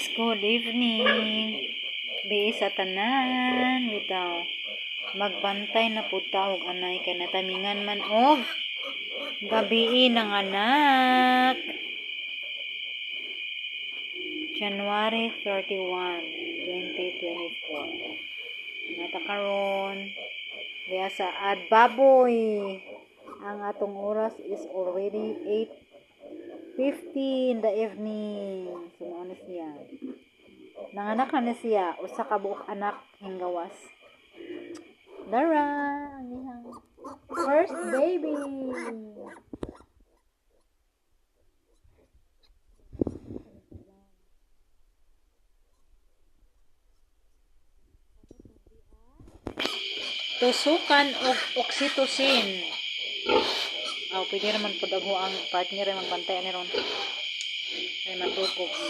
guys, good evening. Bi sa tanan bitaw. Magbantay na pud ta og anay kay natamingan man og gabi ng anak. January 31, 2024. Natakaron diya sa Adbaboy. Ang atong oras is already 8:50 in the evening. So, ano siya? Nanganak na siya. Usa ka buok anak hinggawas. Dara! Ang ihang first baby! Tusukan og oxytocin. Pwede naman po ang partner ay magbantay ni ron. Ay matupog.